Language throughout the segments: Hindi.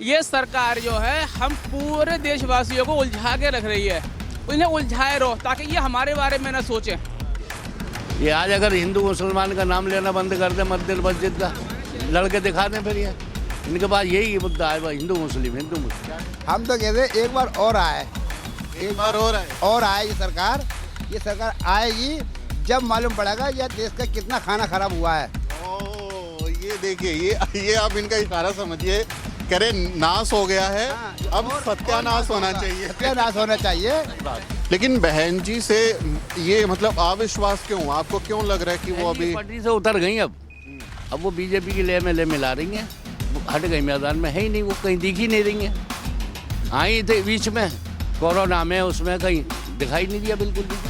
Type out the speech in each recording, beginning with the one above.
ये सरकार जो है हम पूरे देशवासियों को उलझा के रख रही है। इन्हें उलझाए रहो ताकि ये हमारे बारे में ना सोचें। ये आज अगर हिंदू मुसलमान का नाम लेना बंद कर दे मस्जिद का, लड़के दिखा दें फिर ये इनके पास यही मुद्दा है भाई, हिंदू मुस्लिम हिंदू मुस्लिम। हम तो कहते हैं एक बार और आए, एक बार और आए ये सरकार आएगी जब मालूम पड़ेगा यह देश का कितना खाना खराब हुआ है। ओ, ये देखिए ये आप इनका इशारा समझिए, कह रहे नाश हो गया है, अब सत्यानाश होना चाहिए। सत्यानाश होना चाहिए। लेकिन बहन जी से ये मतलब अविश्वास क्यों, आपको क्यों लग रहा है कि वो अभी पटरी से उतर गई? अब वो बीजेपी की ले मिला रही हैं, हट गई, मैदान में है ही नहीं, वो कहीं दिख ही नहीं रही हैं। आई थे बीच में कोरोना में, उसमें कहीं दिखाई नहीं दिया बिल्कुल भी।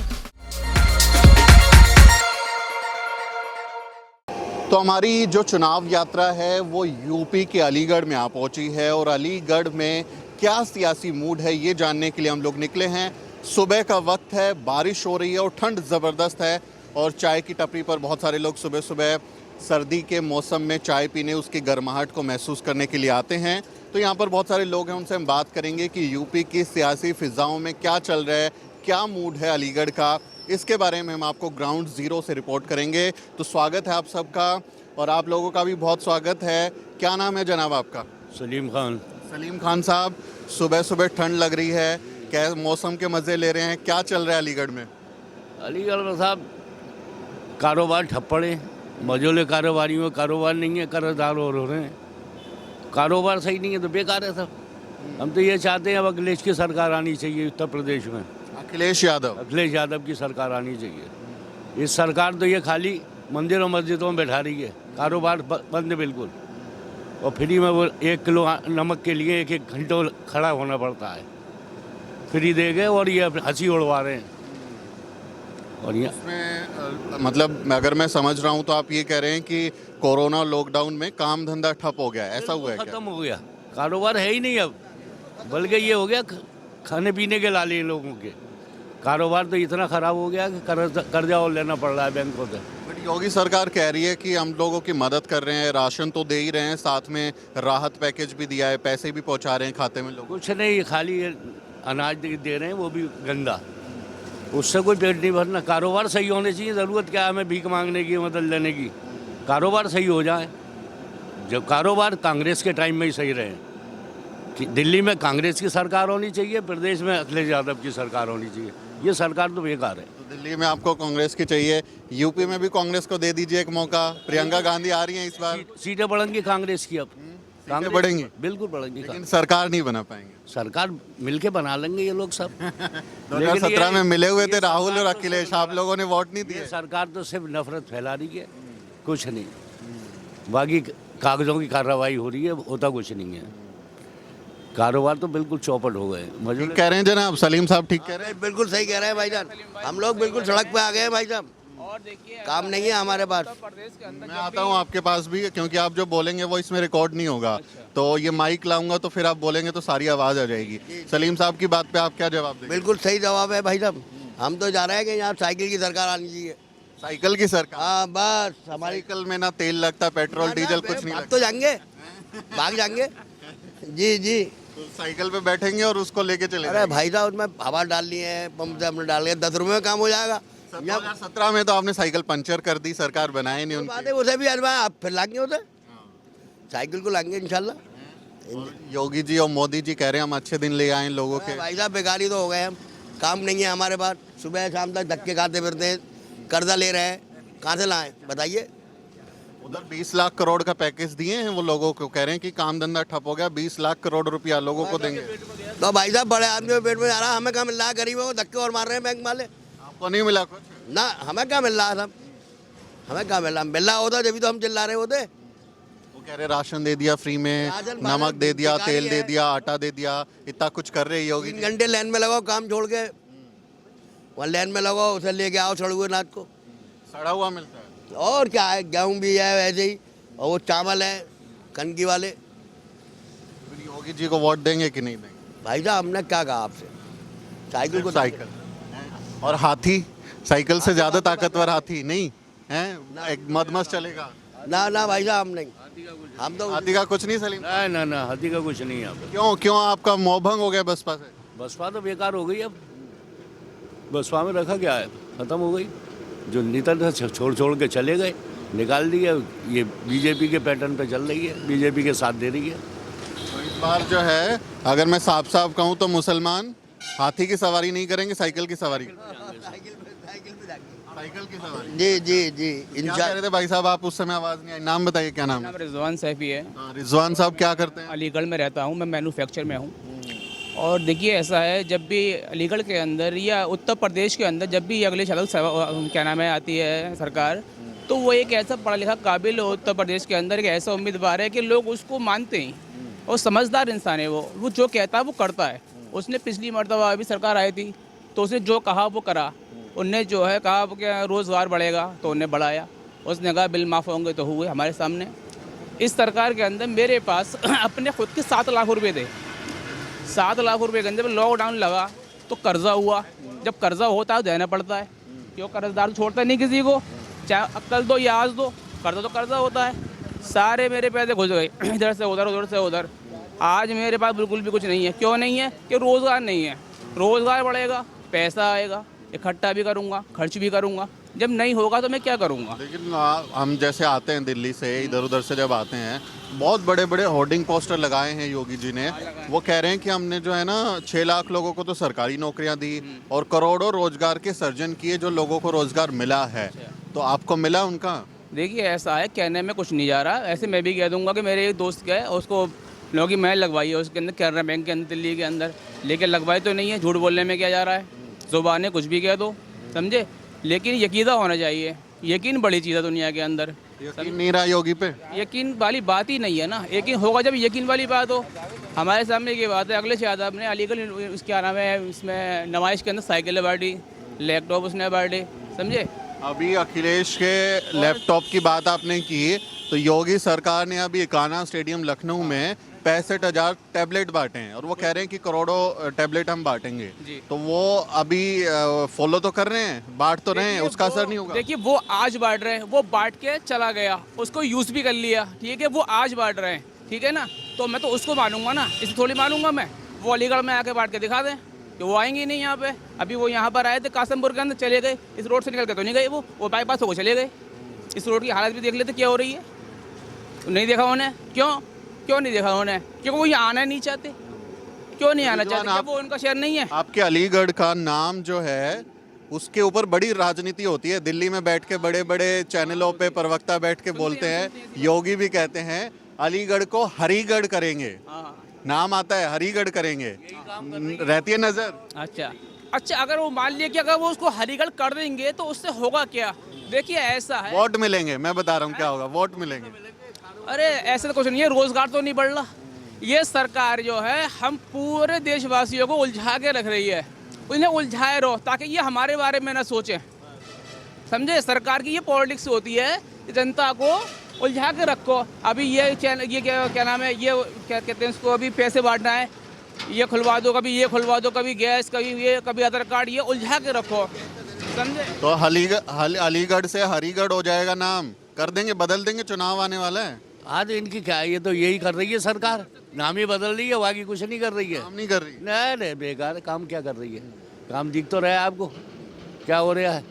तो हमारी जो चुनाव यात्रा है वो यूपी के अलीगढ़ में आ पहुंची है और अलीगढ़ में क्या सियासी मूड है ये जानने के लिए हम लोग निकले हैं। सुबह का वक्त है, बारिश हो रही है और ठंड ज़बरदस्त है और चाय की टपरी पर बहुत सारे लोग सुबह सुबह सर्दी के मौसम में चाय पीने, उसकी गर्माहट को महसूस करने के लिए आते हैं। तो यहाँ पर बहुत सारे लोग हैं, उनसे हम बात करेंगे कि यूपी की सियासी फिजाओं में क्या चल रहा है, क्या मूड है अलीगढ़ का, इसके बारे में हम आपको ग्राउंड ज़ीरो से रिपोर्ट करेंगे। तो स्वागत है आप सबका और आप लोगों का भी बहुत स्वागत है। क्या नाम है जनाब आपका? सलीम खान। सलीम खान साहब, सुबह सुबह ठंड लग रही है, क्या मौसम के मज़े ले रहे हैं, क्या चल रहा है अलीगढ़ में? अलीगढ़ में साहब कारोबार ठप पड़े, मजोले कारोबारियों में कारोबार नहीं है, कर्जदार और हो रहे हैं। कारोबार सही नहीं है तो बेकार है सब। हम तो ये चाहते हैं अब अखिलेश की सरकार आनी चाहिए उत्तर प्रदेश में। अखिलेश यादव की सरकार आनी चाहिए। इस सरकार तो ये खाली मंदिरों मस्जिदों में बैठा रही है, कारोबार बंद बिल्कुल। और फ्री में वो 1 किलो नमक के लिए 1 घंटों खड़ा होना पड़ता है, फ्री दे गए और ये हंसी उड़वा रहे हैं। और ये मतलब अगर मैं समझ रहा हूँ तो आप ये कह रहे हैं कि कोरोना लॉकडाउन में काम धंधा ठप हो गया, ऐसा हुआ है क्या? खत्म हो गया, कारोबार है ही नहीं अब, बल्कि ये हो गया खाने पीने के लाले लोगों के। कारोबार तो इतना खराब हो गया कि कर्जा और लेना पड़ रहा है बैंकों से। बट योगी सरकार कह रही है कि हम लोगों की मदद कर रहे हैं, राशन तो दे ही रहे हैं, साथ में राहत पैकेज भी दिया है, पैसे भी पहुंचा रहे हैं खाते में लोगों। कुछ नहीं, खाली अनाज दे रहे हैं, वो भी गंदा, उससे कोई पेट नहीं भरना। कारोबार सही होने चाहिए, ज़रूरत क्या है हमें भीख मांगने की, मदद लेने की? कारोबार सही हो जाए। जब कारोबार कांग्रेस के टाइम में ही सही रहे कि दिल्ली में कांग्रेस की सरकार होनी चाहिए, प्रदेश में अखिलेश यादव की सरकार होनी चाहिए। ये सरकार तो बेकार है। तो दिल्ली में आपको कांग्रेस की चाहिए, यूपी में भी कांग्रेस को दे दीजिए एक मौका। प्रियंका गांधी आ रही हैं इस बार, सीटें बढ़ेंगी कांग्रेस की। अब सीटें बढ़ेंगी, बिल्कुल बढ़ेंगी, लेकिन सरकार नहीं बना पाएंगे। सरकार मिलके बना लेंगे ये लोग सब। 2017 में मिले हुए थे राहुल और अखिलेश, आप लोगों ने वोट नहीं दिए। सरकार तो सिर्फ नफरत फैला रही है, कुछ नहीं। बाकी कागजों की कार्रवाई हो रही है, होता कुछ नहीं है। कारोबार तो बिल्कुल चौपट हो गए। ठीक कह रहे हैं जनाब, सलीम साहब ठीक कह रहे हैं। बिल्कुल सही कह रहे हैं भाईजान, हम लोग बिल्कुल सड़क पे आ गए हैं भाई साहब। और देखिए काम नहीं है हमारे पास। प्रदेश के अंदर मैं आता हूँ आपके पास भी, क्योंकि आप जो बोलेंगे वो इसमें रिकॉर्ड नहीं होगा। तो ये माइक लाऊंगा तो फिर आप बोलेंगे तो सारी आवाज़ आ जाएगी। सलीम साहब की बात पे आप क्या जवाब देंगे? बिल्कुल सही जवाब है भाई साहब। हम तो जा रहे हैं कि यहाँ साइकिल की सरकार आनी चाहिए। साइकिल की सरकार? हाँ बस हमारी साइकिल में ना तेल लगता, पेट्रोल डीजल कुछ नहीं अब लगता। तो जाएंगे, भाग जाएंगे। जी जी, तो साइकिल पे बैठेंगे और उसको लेके चले अरे भाई साहब उसमें हवा डालनी है, पंप से हमने डाल के 10 रुपये में काम हो जाएगा। 2017 में तो आपने साइकिल पंचर कर दी, सरकार बनाए नहीं बात उनकी। है, उसे भी आप फिर लाएंगे उसे, साइकिल को लाएंगे इंशाल्लाह। और योगी जी और मोदी जी कह रहे हैं हम अच्छे दिन ले आए हैं लोगों के। भाई साहब बेकारी तो हो गए हम, काम नहीं है हमारे पास, सुबह शाम तक धक्के खाते फिरते हैं, कर्जा ले रहे हैं, कहाँ से लाएं बताइए? उधर 20 लाख करोड़ का पैकेज दिए हैं वो लोगों को, कह रहे हैं कि काम धंधा ठप हो गया, 20 लाख करोड़ रुपया लोगों को देंगे। तो भाई साहब बड़े आदमी में पेट में जा रहा है, हमें क्या मिल रहा है? गरीबों को धक्के और मार रहे हैं बैंक वाले। आपको नहीं मिला कुछ? ना हमें क्या मिल रहा है साहब, हमें क्या मिल रहा होता जब तो हम चिल्ला रहे होते। वो कह रहे राशन दे दिया फ्री में, नमक दे दिया, तेल दे दिया, आटा दे दिया, इतना कुछ कर रहे योगी 3 घंटे लाइन में लगाओ काम छोड़ के, वहाँ लाइन में लगाओ, उसे लेके आओ सड़े हुए नाच को। सड़ा हुआ मिलता है और क्या है, गेहूँ भी है वैसे ही, और वो चावल है कनकी वाले। फिर योगी जी को वोट देंगे कि नहीं देंगे? भाई साहब हमने क्या कहा आपसे, साइकिल को साइकिल और हाथी, साइकिल से ज्यादा ताकतवर हाथी नहीं है, एक मदमस्त चलेगा। ना ना भाई साहब हम नहीं, हम तो हाथी का कुछ नहीं सलीम? ना ना ना, हाथी का कुछ नहीं है यहाँ पे। क्यों आपका मोह भंग हो गया बसपा से? बसपा तो बेकार हो गई अब। बसपा में रखा क्या है, खत्म हो गई। जो नेता था छोड़ के चले गए, निकाल दिया। ये बीजेपी के पैटर्न पे चल रही है, बीजेपी के साथ दे रही है। तो इस बार जो है, अगर मैं साफ कहूँ तो मुसलमान हाथी की सवारी नहीं करेंगे, साइकिल की सवारी। साइकिल की सवारी। जी जी जी क्या कह रहे थे भाई साहब आप? उस समय आवाज नहीं आई। नाम बताइए, क्या नाम है? नाम रिजवान सैफी है। हाँ, रिजवान साहब क्या करते हैं? अलीगढ़ में रहता हूँ मैं, मैन्युफैक्चर में हूँ। और देखिए ऐसा है, जब भी अलीगढ़ के अंदर या उत्तर प्रदेश के अंदर जब भी अगले साल क्या नाम है आती है सरकार, तो वो एक ऐसा पढ़ा लिखा काबिल उत्तर प्रदेश के अंदर एक ऐसा उम्मीदवार है कि लोग उसको मानते हैं और समझदार इंसान है। वो जो कहता है वो करता है। उसने पिछली मरतबा अभी सरकार आई थी तो उसने जो कहा वो करा। उनने जो है कहा कि रोज़गार बढ़ेगा तो उन्हें बढ़ाया। उसने कहा बिल माफ़ होंगे तो हुए हमारे सामने। इस सरकार के अंदर मेरे पास अपने खुद के 7 लाख रुपए थे। 7 लाख रुपए के अंदर लॉकडाउन लगा तो कर्जा हुआ। जब कर्जा होता है देना पड़ता है, क्यों कर्जदार छोड़ता नहीं किसी को, चाहे अक्ल दो या आज दो, कर्जा तो कर्जा होता है। सारे मेरे पैसे घुस गए इधर से उधर, उधर से उधर। आज मेरे पास बिल्कुल भी कुछ नहीं है। क्यों नहीं है? कि रोज़गार नहीं है। रोज़गार बढ़ेगा, पैसा आएगा, इकट्ठा भी करूँगा, खर्च भी करूँगा। जब नहीं होगा तो मैं क्या करूँगा? लेकिन हम जैसे आते हैं दिल्ली से, इधर उधर से जब आते हैं, बहुत बड़े बड़े होर्डिंग पोस्टर लगाए हैं योगी जी ने। वो कह रहे हैं कि हमने जो है ना 6 लाख लोगों को तो सरकारी नौकरियां दी और करोड़ों रोजगार के सर्जन किए, जो लोगों को रोजगार मिला है। तो आपको मिला उनका? देखिए ऐसा है, कहने में कुछ नहीं जा रहा। ऐसे मैं भी कह दूंगा कि मेरे एक दोस्त गए, उसको लोग मैं लगवाई है उसके अंदर, कैनरा बैंक के अंदर, दिल्ली के अंदर, लेकिन लगवाई तो नहीं है। झूठ बोलने में क्या जा रहा है? ज़ुबान कुछ भी कह दो, समझे। लेकिन यकीदा होना चाहिए। यकीन बड़ी चीज़ है दुनिया के अंदर। यकीन नहीं रहा योगी पे? यकीन वाली बात ही नहीं है ना। यकीन होगा जब यकीन वाली बात हो। हमारे सामने ये बात है, अखिलेश यादव ने अलीगढ़ क्या नाम है इसमें नुमाइश के अंदर साइकिलें बांटी, लैपटॉप उसने बांटे, समझे। अभी अखिलेश के लैपटॉप की बात आपने की, तो योगी सरकार ने अभी इकाना स्टेडियम लखनऊ में 65,000 टैबलेट बांटे हैं और वो कह रहे हैं कि करोड़ों टैबलेट हम बांटेंगे। तो वो अभी फॉलो तो कर रहे हैं, बांट तो रहे हैं, उसका असर नहीं होगा? देखिए वो आज बांट रहे हैं, वो बांट के चला गया, उसको यूज़ भी कर लिया, ठीक है। वो आज बांट रहे हैं, ठीक है ना। तो मैं तो उसको मानूंगा ना, इसे थोड़ी मानूंगा मैं। वो अलीगढ़ में आके बांट के दिखा दें कि वो आएंगे नहीं यहाँ पे। अभी वो यहाँ पर आए थे कासमपुर के अंदर, चले गए। इस रोड से निकल के तो नहीं गए, वो बाईपास होकर चले गए। इस रोड की हालत भी देख लेते क्या हो रही है। नहीं देखा उन्हें? क्यों नहीं देखा उन्हें? क्योंकि वो यहाँ आना नहीं चाहते। क्यों नहीं आना चाहते? वो उनका शहर नहीं है। आपके अलीगढ़ का नाम जो है उसके ऊपर बड़ी राजनीति होती है। दिल्ली में बैठ के बड़े बड़े चैनलों पे प्रवक्ता बैठ के बोलते हैं, योगी भी कहते हैं अलीगढ़ को हरिगढ़ करेंगे। नाम आता है हरिगढ़ करेंगे, रहती है नजर। अच्छा, अगर वो मान लिया कि अगर वो उसको हरिगढ़ कर देंगे तो उससे होगा क्या? देखिए ऐसा है, वोट मिलेंगे। मैं बता रहा हूँ क्या होगा, वोट मिलेंगे। अरे ऐसे तो कुछ नहीं है, रोजगार तो नहीं बढ़ रहा। ये सरकार जो है हम पूरे देशवासियों को उलझा के रख रही है। उन्हें उलझाए रहो ताकि ये हमारे बारे में ना सोचें, समझे। सरकार की ये पॉलिटिक्स होती है, जनता को उलझा के रखो। अभी ये क्या नाम है, ये क्या कहते हैं इसको, अभी पैसे बांटना है, ये खुलवा दो, कभी ये खुलवा दो, कभी गैस, कभी ये, कभी आधार कार्ड, ये उलझा के रखो, समझे। तो अलीगढ़ से हरिगढ़ हो जाएगा, नाम कर देंगे, बदल देंगे, चुनाव आने वाला है। आज इनकी क्या है, ये तो यही कर रही है सरकार, नाम ही बदल रही है, बाकी कुछ नहीं कर रही है। काम नहीं कर रही? नहीं, बेकार काम क्या कर रही है। काम दिख तो रहा है आपको क्या हो रहा है।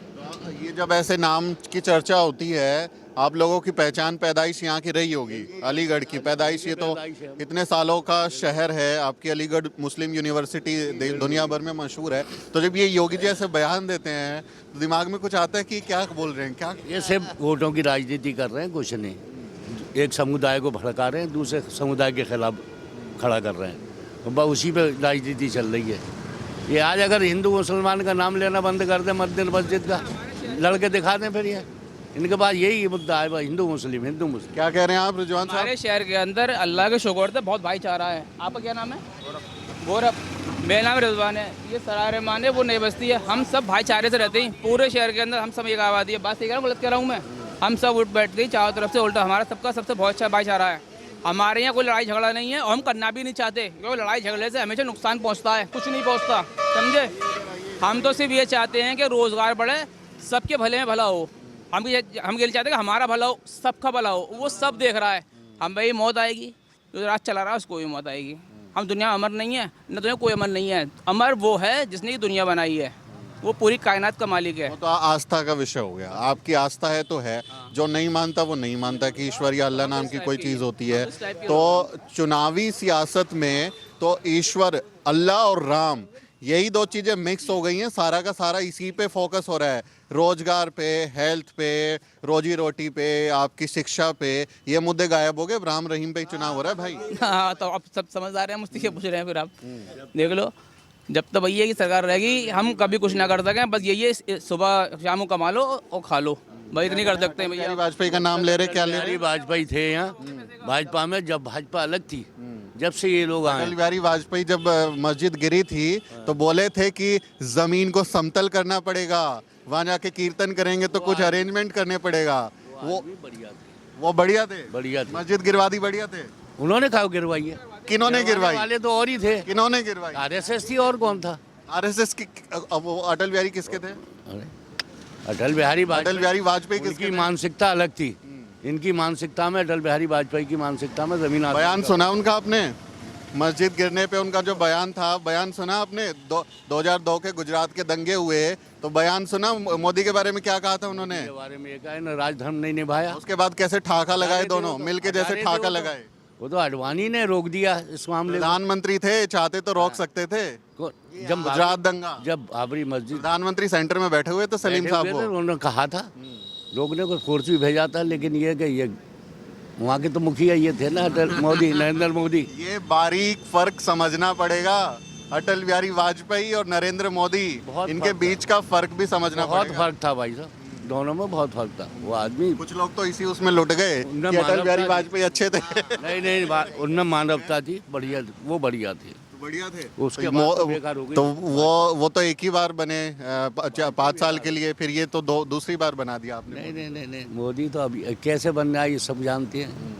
ये जब ऐसे नाम की चर्चा होती है, आप लोगों की पहचान, पैदाइश यहाँ की रही होगी, अलीगढ़ की पैदाइश। ये तो इतने सालों का शहर है आपकी अलीगढ़ मुस्लिम यूनिवर्सिटी, दुनिया भर में मशहूर है। तो जब ये योगी जी ऐसे बयान देते हैं तो दिमाग में कुछ आता है कि क्या बोल रहे हैं? क्या ये सिर्फ वोटों की राजनीति कर रहे हैं, कुछ नहीं। एक समुदाय को भड़का रहे हैं, दूसरे समुदाय के खिलाफ खड़ा कर रहे हैं, तो बस उसी पे राजनीति चल रही है। ये आज अगर हिंदू मुसलमान का नाम लेना बंद कर दें, मस्जिद का लड़के दिखा दें, फिर ये इनके पास यही मुद्दा है, हिंदू मुस्लिम। क्या कह रहे हैं आप रिजवान साहब? हमारे शहर के अंदर अल्लाह के शुक्र से बहुत भाईचारा है। आपका क्या नाम है? गौरव। मेरा नाम रिजवान है। ये सराय रहमान है, वो नई बस्ती है। हम सब भाईचारे से रहते हैं पूरे शहर के अंदर। हम सब एक आबादी है। बात सही कह रहा हूँ, गलत कह रहा हूँ मैं? हम सब उठ बैठते हैं चारों तरफ से, उल्टा हमारा सबका सबसे बहुत अच्छा भाईचारा है। हमारे यहाँ कोई लड़ाई झगड़ा नहीं है और हम करना भी नहीं चाहते, क्योंकि लड़ाई झगड़े से हमेशा नुकसान पहुँचता है, कुछ नहीं पहुँचता, समझे। हम तो सिर्फ ये चाहते हैं कि रोज़गार बढ़े, सबके भले में भला हो। हम ये चाहते हैं कि हमारा भला हो, सबका भला हो। वो सब देख रहा है। हम भाई मौत आएगी, जो राज चला रहा है उसको भी मौत आएगी। हम दुनिया में अमर नहीं है, न दुनिया कोई अमर नहीं है। अमर वो है जिसने ये दुनिया बनाई है, वो पूरी कायनात का मालिक है। वो तो आस्था का विषय हो गया। आपकी आस्था है तो है, जो नहीं मानता वो नहीं मानता कि ईश्वर या अल्लाह नाम की कोई चीज़ होती है। तो चुनावी सियासत में तो ईश्वर, अल्लाह और राम, यही दो चीज़ें मिक्स हो गई हैं। सारा का सारा इसी पे फोकस हो रहा है, रोजगार पे, हेल्थ पे, रोजी रोटी पे, आपकी शिक्षा पे। ये मुद्दे गायब हो गए, राम रहीम पे ही चुनाव हो रहा है भाई। हाँ, तो आप सब समझदार हैं, मुझसे क्या पूछ रहे हैं फिर आप? देख लो, जब तक भैया की सरकार रहेगी हम कभी कुछ ना कर सकें। बस यही है, सुबह शाम को कमा लो और खा लो, भाई इतनी कर सकते हैं भैया। वाजपेयी का नाम ले रहे, क्या ले रहे? वाजपेयी थे यहाँ भाजपा में, जब भाजपा अलग थी, जब से ये लोग आए। अटल बिहारी वाजपेयी जब मस्जिद गिरी थी तो बोले थे कि जमीन को समतल करना पड़ेगा, वहां जाके कीर्तन करेंगे तो कुछ अरेंजमेंट करने पड़ेगा। वो बढ़िया थे, वो बढ़िया थे, बढ़िया थे। मस्जिद गिरवा दी, बढ़िया थे। उन्होंने कहा गिरवाई है, किन्होंने गिरवाई? वाले तो और ही थे, किन्होंने गिरवाई? आरएसएस थी, और कौन था? आरएसएस की। अब वो अटल बिहारी किसके थे? अरे, अटल बिहारी अटल बिहारी वाजपेयी किसकी की मानसिकता अलग थी। इनकी मानसिकता में, अटल बिहारी वाजपेयी की मानसिकता में जमीन आसमान बयान का- सुना उनका आपने? मस्जिद गिरने पे उनका जो बयान था, बयान सुना आपने? 2002 के गुजरात के दंगे हुए तो बयान सुना मोदी के बारे में क्या कहा था उन्होंने? के बारे में ये कहा है ना, राजधर्म नहीं निभाया। उसके बाद कैसे ठाका लगाए दोनों मिलके, जैसे हटा रहे थे ठाका वो तो। लगाए। वो तो अडवाणी ने रोक दिया इस मामले में। प्रधानमंत्री थे, चाहते तो रोक सकते थे। जब गुजरात दंगा, जब बाबरी मस्जिद प्रधानमंत्री सेंटर में बैठे हुए तो सलीम बैठे साहब हुए थे, वो उन्होंने कहा था, रोकने को फोर्स भी भेजा था, लेकिन ये कि ये वहाँ के तो मुखिया ये थे ना, अटल मोदी, नरेंद्र मोदी। ये बारीक फर्क समझना पड़ेगा। अटल बिहारी वाजपेयी और नरेंद्र मोदी, बहुत इनके फर्क बीच का फर्क भी समझना बहुत पड़ेगा। फर्क था भाई साहब, दोनों में बहुत फर्क था। वो आदमी कुछ लोग तो इसी उसमें लुट गए उनमें कि अटल मानवता बिहारी थी। वाजपेयी अच्छे थे। नहीं, उनमें मानवता थी, बढ़िया, वो बढ़िया थी। बढ़िया थे। उसके तो बाद तो बेकार हो गई। तो वो तो एक ही बार बने 5 साल के लिए, फिर ये तो दूसरी बार बना दिया आपने। नहीं, मोदी तो अभी कैसे बन रहा है ये सब जानते हैं।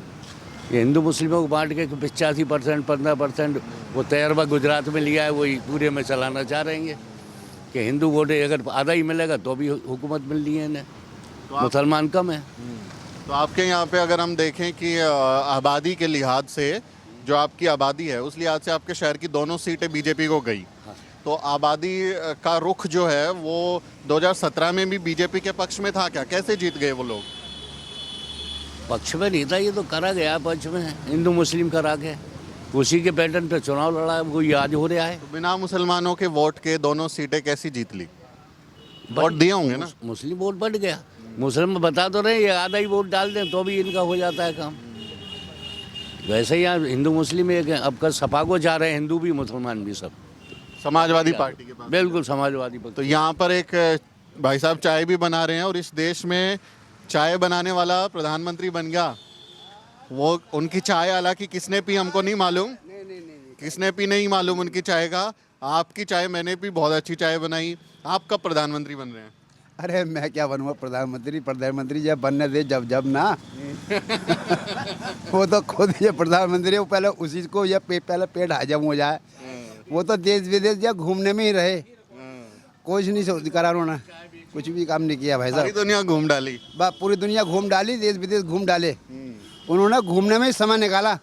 ये हिंदू मुस्लिमों को बांट के 85%, 15% वो तजर्बा गुजरात में लिया है, वही पूरे में चलाना चाह रहे हैं कि हिंदू वोट अगर आधा ही मिलेगा तो भी हुकूमत मिल रही है इन्हें, मुसलमान कम है। तो आपके यहाँ पे अगर हम देखें कि आबादी के लिहाज से, जो आपकी आबादी है उस लिहाज से आपके शहर की दोनों सीटें बीजेपी को गई। तो आबादी का रुख जो है वो 2017 में भी बीजेपी के पक्ष में था क्या? कैसे जीत गए वो लोग? पक्ष में नहीं था, ये तो करा गया पक्ष में, हिंदू मुस्लिम करा के उसी के पैटर्न पे चुनाव लड़ा है, वो याद हो रहा है। तो बिना मुसलमानों के वोट के दोनों सीटें कैसी जीत ली? वोट दिए होंगे ना? मुस्लिम वोट बढ़ गया। मुस्लिम बता तो रहे ये आधा ही वोट डाल दें तो भी इनका हो जाता है काम। वैसे ही यहाँ हिंदू मुस्लिम एक है, अब कल सपा को जा रहे हैं, हिंदू भी मुसलमान भी सब, समाजवादी पार्टी के पास। बिल्कुल समाजवादी पक्ष। तो यहाँ पर एक भाई साहब चाय भी बना रहे हैं और इस देश में चाय बनाने वाला प्रधानमंत्री बन गया। वो उनकी चाय हालांकि किसने पी हमको नहीं मालूम, किसने पी नहीं मालूम उनकी चाय का। आपकी चाय मैंने पी, बहुत अच्छी चाय बनाई। आप कब प्रधानमंत्री बन रहे हैं? अरे मैं क्या बनूंगा प्रधानमंत्री जब बनने दे, जब ना। वो तो खुद ये प्रधानमंत्री है, वो पहले उसी को ये पहले पेट हजम हो जाए। वो तो देश विदेश या घूमने में ही रहे, कुछ नहीं करा उन्होंने, कुछ भी काम नहीं किया भाई सारी साहब। दुनिया घूम डाली, पूरी दुनिया घूम डाली, देश विदेश घूम डाले उन्होंने, घूमने में ही समय निकाला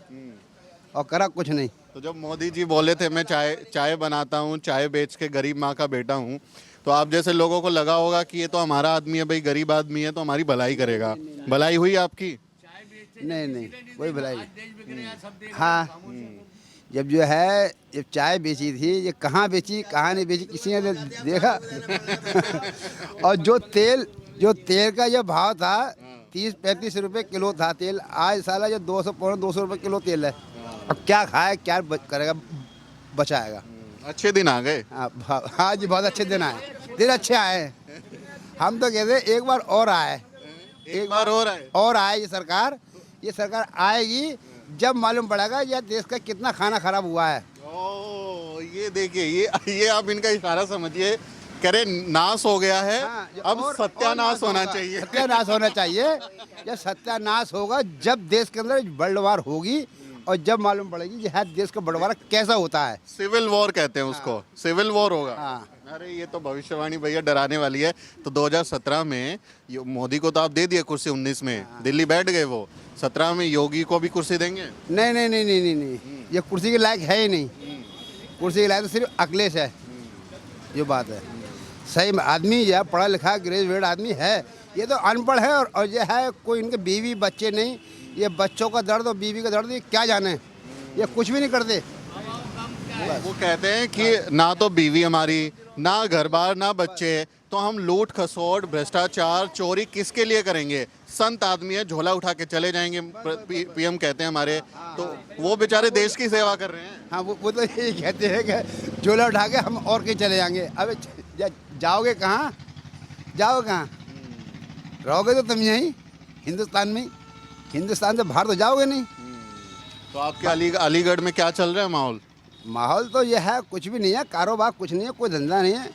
और करा कुछ नहीं। तो जब मोदी जी बोले थे मैं चाय बनाता हूँ, चाय बेच के गरीब माँ का बेटा हूँ, तो आप जैसे लोगों को लगा होगा कि ये तो हमारा आदमी है भाई, गरीब आदमी है तो हमारी भलाई करेगा। भलाई हुई आपकी? नहीं, कोई भलाई। हाँ, जब जो है जब चाय बेची थी, ये कहाँ बेची कहाँ नहीं बेची किसी ने देखा? और जो तेल का जो भाव था 30-35 रुपए किलो था तेल, आज साला जो 200 रुपए किलो तेल है। अब क्या खाए, क्या करेगा, बचाएगा। अच्छे दिन आ गए। हाँ जी, बहुत अच्छे दिन आए, दिन अच्छे आए। हम तो कहते हैं एक बार और आए, एक बार और आए ये सरकार आएगी जब मालूम पड़ेगा यह देश का कितना खाना खराब हुआ है। ओ, ये देखिए, ये आप इनका इशारा समझिए, कह रहे नाश हो गया है। हाँ, अब और सत्यानाश होना चाहिए। सत्यानाश होना चाहिए। जब सत्यानाश होगा, जब देश के अंदर वर्ल्ड वार होगी, और जब मालूम पड़ेगी कि है देश का बंटवारा कैसा होता है। सिविल वॉर कहते हैं उसको, सिविल वॉर होगा। हाँ। अरे ये तो भविष्यवाणी भैया डराने वाली है। तो 2017 में मोदी को तो आप दे दिए कुर्सी, 19 में दिल्ली बैठ गए वो, 17 में योगी को भी कुर्सी देंगे? नहीं नहीं नहीं नहीं नहीं नहीं, ये कुर्सी के लायक है ही नहीं। कुर्सी के लायक तो सिर्फ अखिलेश है, ये बात है। सही आदमी या पढ़ा लिखा ग्रेजुएट आदमी है, ये तो अनपढ़ है। और ये है कोई इनके बीवी बच्चे नहीं, ये बच्चों का दर्द और बीवी का दर्द ये क्या जाने, ये कुछ भी नहीं करते। वो कहते हैं कि ना तो बीवी हमारी, ना घर बार, ना बच्चे, तो हम लूट खसोट भ्रष्टाचार चोरी किसके लिए करेंगे? संत आदमी है, झोला उठा के चले जाएंगे, पीएम कहते हैं हमारे। तो वो बेचारे देश की सेवा कर रहे हैं। हाँ, वो तो यही कहते हैं कि झोला उठा के हम और कहीं चले जाएंगे। अबे जाओगे कहाँ, जाओगे कहाँ? रहोगे तो तुम यहीं हिंदुस्तान में, हिंदुस्तान से बाहर तो जाओगे नहीं। तो आपके अलीगढ़ में क्या चल रहा है माहौल? माहौल तो यह है, कुछ भी नहीं है, कारोबार कुछ नहीं है, कोई धंधा नहीं है,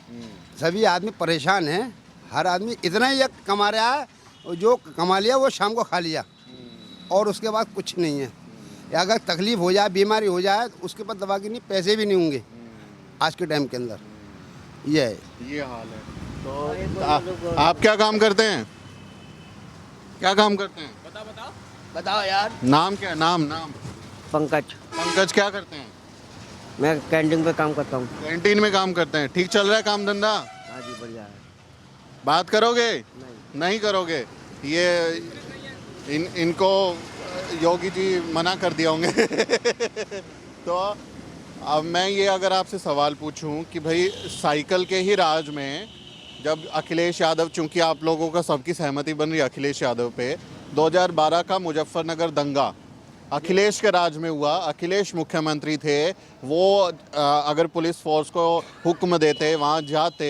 सभी आदमी परेशान हैं। हर आदमी इतना ही कमा रहा है, जो कमा लिया वो शाम को खा लिया, और उसके बाद कुछ नहीं है। अगर तकलीफ हो जाए, बीमारी हो जाए, तो उसके पास दवा के नहीं, पैसे भी नहीं होंगे आज के टाइम के अंदर। ये है, ये हाल है। तो आप क्या काम करते हैं? क्या काम करते हैं? बताओ यार। नाम क्या है? नाम पंकज, पंकज। क्या करते हैं? मैं कैंटीन पे काम करता हूँ। कैंटीन में काम करते हैं। ठीक चल रहा है काम धंधा? हाँ जी, बढ़िया है। बात करोगे? नहीं करोगे? ये इनको योगी जी मना कर दिया होंगे। तो अब मैं ये अगर आपसे सवाल पूछूं कि भाई साइकिल के ही राज में जब अखिलेश यादव, चूंकि आप लोगों का सबकी सहमति बन रही है अखिलेश यादव पे, 2012 का मुजफ्फरनगर दंगा अखिलेश के राज में हुआ, अखिलेश मुख्यमंत्री थे, वो अगर पुलिस फोर्स को हुक्म देते, वहाँ जाते,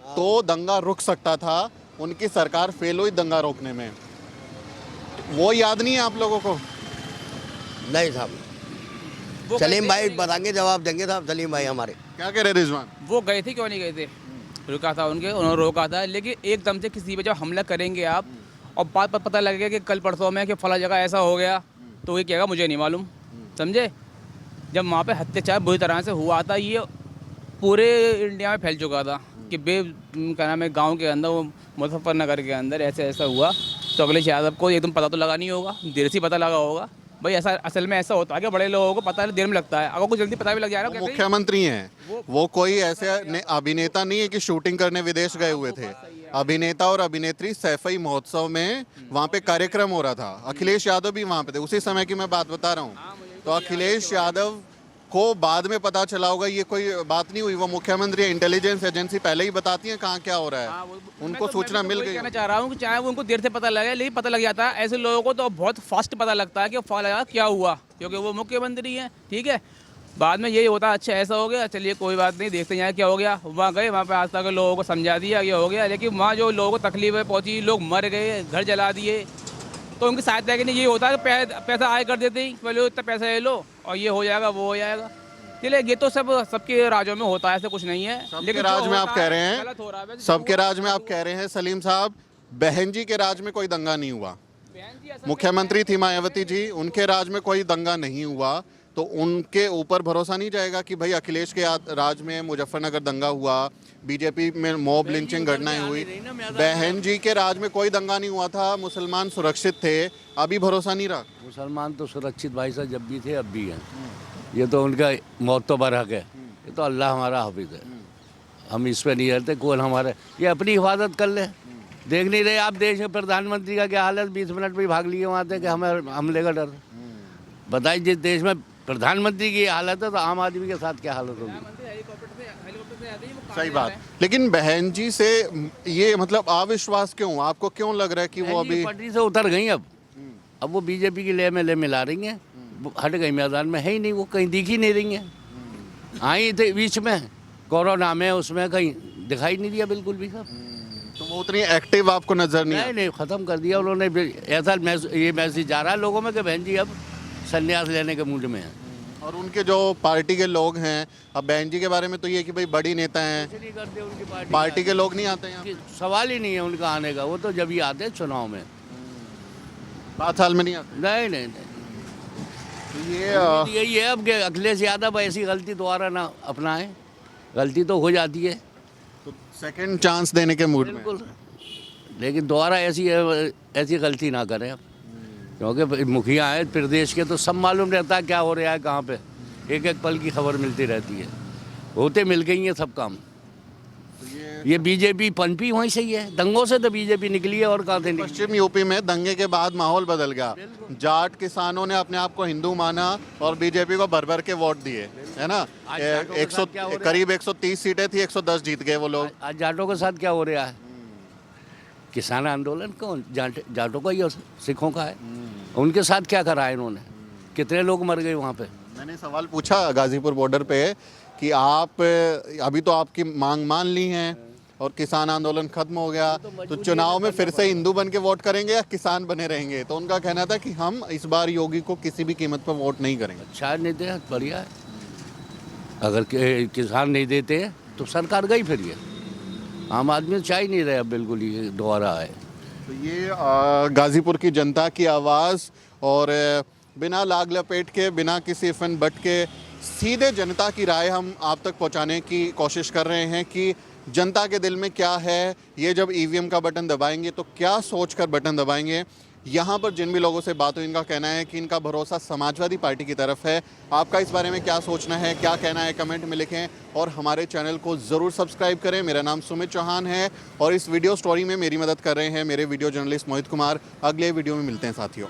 तो दंगा रुक सकता था। उनकी सरकार फेल हुई दंगा रोकने में। वो याद नहीं है आप लोगों को? नहीं साहब, सलीम भाई बताएंगे, जवाब देंगे साहब सलीम भाई हमारे। क्या कह रहे रिजवान? वो गए थे, क्यों नहीं गए थे? रुका था उन्होंने रोका था, लेकिन एकदम से किसी पे जब हमला करेंगे आप, और बात पता लगेगा कि कल परसों में कि फला जगह ऐसा हो गया, तो ये कहेगा मुझे नहीं मालूम। समझे? जब वहाँ पे अत्याचार बुरी तरह से हुआ था, ये पूरे इंडिया में फैल चुका था कि क्या नाम है, गाँव के अंदर, वो मुजफ्फरनगर के अंदर ऐसे ऐसा हुआ, तो अखिलेश यादव को एकदम पता तो लगा नहीं होगा, देर से पता लगा होगा। भाई ऐसा असल में ऐसा होता है कि बड़े लोगों को पता देर में लगता है, अगर कुछ जल्दी पता भी लग जाए ना। मुख्यमंत्री हैं वो कोई ऐसे अभिनेता नहीं है कि शूटिंग करने विदेश गए हुए थे। अभिनेता और अभिनेत्री सैफई महोत्सव में वहाँ पे कार्यक्रम हो रहा था, अखिलेश यादव भी वहाँ पे थे, उसी समय की मैं बात बता रहा हूँ। तो अखिलेश यादव को बाद में पता चला होगा, ये कोई बात नहीं हुई। वो मुख्यमंत्री, इंटेलिजेंस एजेंसी पहले ही बताती है कहाँ क्या हो रहा है, उनको सूचना मिल गई। कहना चाह रहा हूँ कि चाहे वो उनको देर से पता लगे, लेकिन पता लग जाता है। ऐसे लोगों को तो बहुत फास्ट पता लगता है कि फला क्या हुआ, क्योंकि वो मुख्यमंत्री हैं। ठीक है, बाद में यही होता है, अच्छा ऐसा हो गया, चलिए कोई बात नहीं, देखते हैं क्या हो गया। वहाँ गए, वहाँ पे आज तक लोगों को समझा दिया ये हो गया, लेकिन वहाँ जो लोगों को तकलीफें पहुँची, लोग मर गए, घर जला दिए, तो उनकी सहायता के लिए ये होता है कि पैसा आय कर देते ही, पहले इतना पैसा ले लो और ये हो जाएगा, वो हो जाएगा। चलिए, ये तो सबके राज्यों में होता है, ऐसा कुछ नहीं है। लेकिन राज में आप कह रहे हैं, सबके राज में आप कह रहे हैं सलीम साहब, बहन जी के राज में कोई दंगा नहीं हुआ। मुख्यमंत्री थी मायावती जी, उनके राज में कोई दंगा नहीं हुआ, तो उनके ऊपर भरोसा नहीं जाएगा कि भाई अखिलेश के राज में मुजफ्फरनगर दंगा हुआ, बीजेपी में मॉब लिंचिंग घटनाएं हुई, बहन जी के राज में कोई दंगा नहीं हुआ था, मुसलमान सुरक्षित थे, अभी भरोसा नहीं रहा। मुसलमान तो सुरक्षित भाई साहब जब भी थे अब भी हैं। ये तो उनका मौत तो बरहक है, ये तो अल्लाह हमारा हाफिज है, हम इस पर नहीं रहते। कौन हमारे, ये अपनी हिफाजत कर ले। देख नहीं रहे आप देश में प्रधानमंत्री का क्या हालत, 20 मिनट में भाग लिए वहाँ से कि हमें हमले का डर। बताइए, जिस देश में प्रधानमंत्री की हालत है तो आम आदमी के साथ क्या हालत होगी? सही बात। लेकिन बहन जी से ये मतलब अविश्वास क्यों? आपको क्यों लग रहा है कि वो अभी पटरी से उतर गई? अब वो बीजेपी की ले में ले मिला रही हैं, हट गई, मैदान में है ही नहीं, वो कहीं दिख ही नहीं रही हैं। आई थे बीच में कोरोना में, उसमें कहीं दिखाई नहीं दिया बिल्कुल भी सब। तो वो उतनी एक्टिव आपको नजर नहीं? नहीं, ख़त्म कर दिया उन्होंने। ऐसा ये मैसेज जा रहा है लोगों में कि बहन जी अब संन्यास लेने के मूड में है। और उनके जो पार्टी के लोग हैं, अब बहन जी के बारे में तो ये कि भाई बड़ी नेता हैं, नहीं करते उनकी पार्टी के लोग नहीं आते यहाँ? सवाल ही नहीं है उनका आने का, वो तो जब ही आते हैं चुनाव में, 5 साल में नहीं आते। नहीं। ये उम्मीद यही है अब कि अखिलेश यादव ऐसी गलती दोबारा ना अपनाए। गलती तो हो जाती है सेकंड चांस देने के मूड में बिल्कुल, लेकिन दोबारा ऐसी गलती ना करें अब, क्योंकि मुखिया हैं प्रदेश के तो सब मालूम रहता है क्या हो रहा है कहाँ पे, एक एक पल की खबर मिलती रहती है। होते मिल गई है सब काम। ये बीजेपी पनपी वहीं से ही है, दंगों से तो बीजेपी निकली है और कहाँ से निकली। पश्चिम यूपी में दंगे के बाद माहौल बदल गया। जाट किसानों ने अपने आप को हिंदू माना और बीजेपी को भर भर के वोट दिए, है ना। आज जाटों के साथ क्या हो रहा है? करीब 130 सीटें थी, 110 जीत गए वो लोग। आज जाटों के साथ क्या हो रहा है? किसान आंदोलन कौन जाटों का ही और सिखों का है। उनके साथ क्या करा है इन्होंने? कितने लोग मर गए वहाँ पे। मैंने सवाल पूछा गाजीपुर बॉर्डर पे कि आप अभी तो आपकी मांग मान ली है और किसान आंदोलन खत्म हो गया, तो चुनाव में फिर से हिंदू बन के वोट करेंगे या किसान बने रहेंगे? तो उनका कहना था कि हम इस बार योगी को किसी भी कीमत पर वोट नहीं करेंगे। अच्छा नहीं दे बढ़िया है, अगर किसान नहीं देते तो सरकार गई फिर। ये आम आदमी चाह ही नहीं रहे अब बिल्कुल ही दोबारा आए। तो ये गाजीपुर की जनता की आवाज़, और बिना लाग लपेट के, बिना किसी फन बट के, सीधे जनता की राय हम आप तक पहुंचाने की कोशिश कर रहे हैं कि जनता के दिल में क्या है। ये जब ईवीएम का बटन दबाएंगे तो क्या सोचकर बटन दबाएंगे। यहाँ पर जिन भी लोगों से बात हुई, इनका कहना है कि इनका भरोसा समाजवादी पार्टी की तरफ है। आपका इस बारे में क्या सोचना है, क्या कहना है, कमेंट में लिखें और हमारे चैनल को ज़रूर सब्सक्राइब करें। मेरा नाम सुमित चौहान है और इस वीडियो स्टोरी में मेरी मदद कर रहे हैं मेरे वीडियो जर्नलिस्ट मोहित कुमार। अगले वीडियो में मिलते हैं साथियों।